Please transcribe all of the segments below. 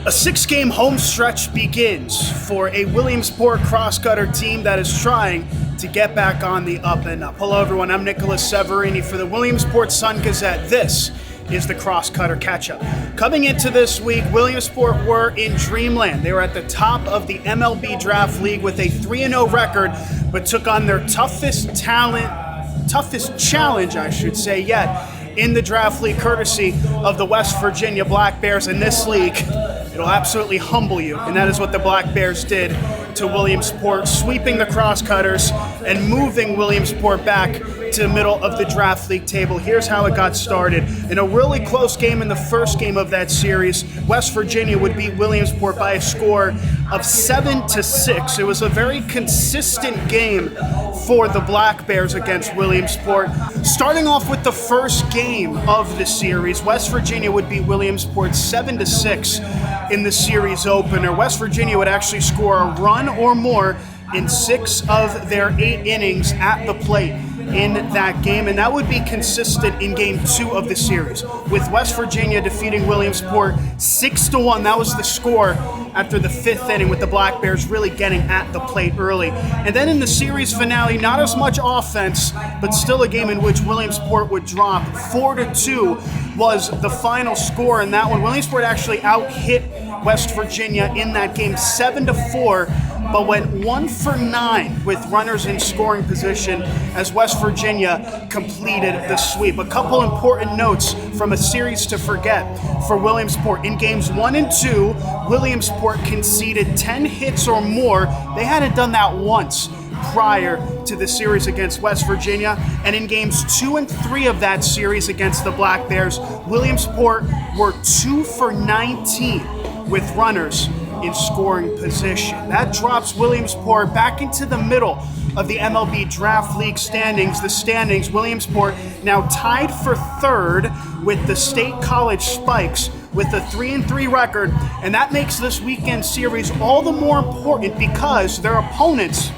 A 6-game home stretch begins for a Williamsport Crosscutter team that is trying to get back on the up and up. Hello everyone, I'm Nicolas Severini for the Williamsport Sun-Gazette. This is the Crosscutter Catch Up. Coming into this week, Williamsport were in dreamland. They were at the top of the MLB Draft League with a 3-0 record, but took on their toughest challenge, yet in the draft league, courtesy of the West Virginia Black Bears. In this league, it'll absolutely humble you, and that is what the Black Bears did to Williamsport, sweeping the Crosscutters and moving Williamsport back to the middle of the draft league table. Here's how it got started. In a really close game in the first game of that series, West Virginia would beat Williamsport by a score of 7-6. It was a very consistent game for the Black Bears against Williamsport. Starting off with the first game of the series, West Virginia would beat Williamsport 7-6 in the series opener. West Virginia would actually score a run or more in 6 of their 8 innings at the plate in that game, and that would be consistent in game 2 of the series, with West Virginia defeating Williamsport 6-1. That was the score after the 5th inning, with the Black Bears really getting at the plate early. And then in the series finale, not as much offense, but still a game in which Williamsport would drop. 4-2 was the final score in that one. Williamsport actually out-hit West Virginia in that game 7-4, but went 1 for 9 with runners in scoring position as West Virginia completed the sweep. A couple important notes from a series to forget for Williamsport. In games 1 and 2, Williamsport conceded 10 hits or more. They hadn't done that once prior to the series against West Virginia. And in games 2 and 3 of that series against the Black Bears, Williamsport were 2 for 19 with runners in scoring position. That drops Williamsport back into the middle of the MLB Draft League standings. The standings, Williamsport now tied for 3rd with the State College Spikes with a 3-3 record, and that makes this weekend series all the more important because their opponents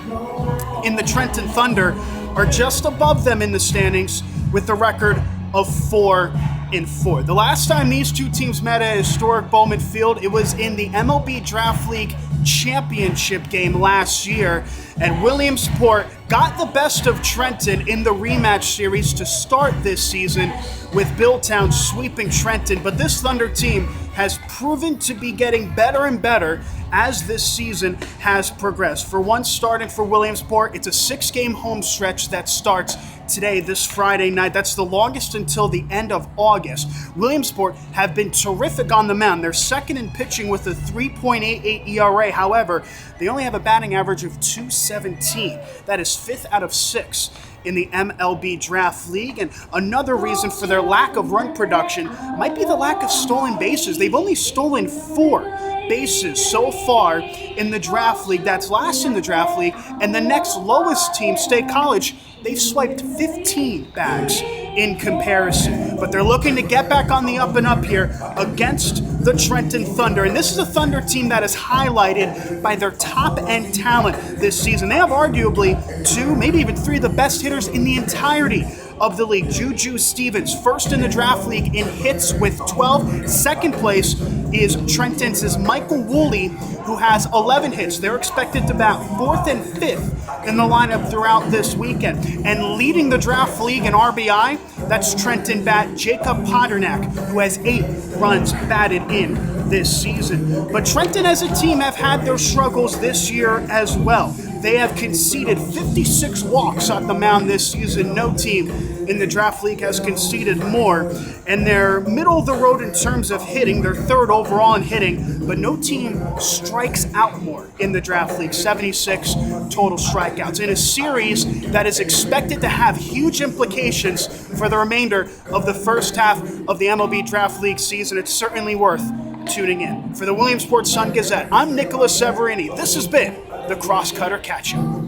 in the Trenton Thunder are just above them in the standings with a record of 4-4. The last time these two teams met at historic Bowman Field, it was in the MLB Draft League championship game last year, and Williamsport got the best of Trenton in the rematch series to start this season, with Billtown sweeping Trenton. But this Thunder team has proven to be getting better and better as this season has progressed. For once starting for Williamsport, it's a 6-game home stretch that starts today, this Friday night. That's the longest until the end of August. Williamsport have been terrific on the mound. They're second in pitching with a 3.88 ERA. However, they only have a batting average of .217. That is 5th out of 6 in the MLB Draft League. And another reason for their lack of run production might be the lack of stolen bases. They've only stolen 4 bases so far in the Draft League. That's last in the Draft League. And the next lowest team, State College, they've swiped 15 bags in comparison. But they're looking to get back on the up and up here against the Trenton Thunder. And this is a Thunder team that is highlighted by their top-end talent this season. They have arguably 2, maybe even 3 of the best hitters in the entirety of the league. Juju Stevens, first in the Draft League in hits with 12. Second place is Trenton's Michael Woolley, who has 11 hits. They're expected to bat 4th and 5th in the lineup throughout this weekend. And leading the Draft League in RBI, that's Trenton bat Jacob Paternak, who has 8 runs batted in this season. But Trenton as a team have had their struggles this year as well. They have conceded 56 walks on the mound this season. No team in the Draft League has conceded more. And they're middle of the road in terms of hitting. They're 3rd overall in hitting, but no team strikes out more in the Draft League. 76 total strikeouts in a series that is expected to have huge implications for the remainder of the first half of the MLB Draft League season. It's certainly worth tuning in. For the Williamsport Sun-Gazette, I'm Nicolas Severini. This has been the Crosscutter Catch Up.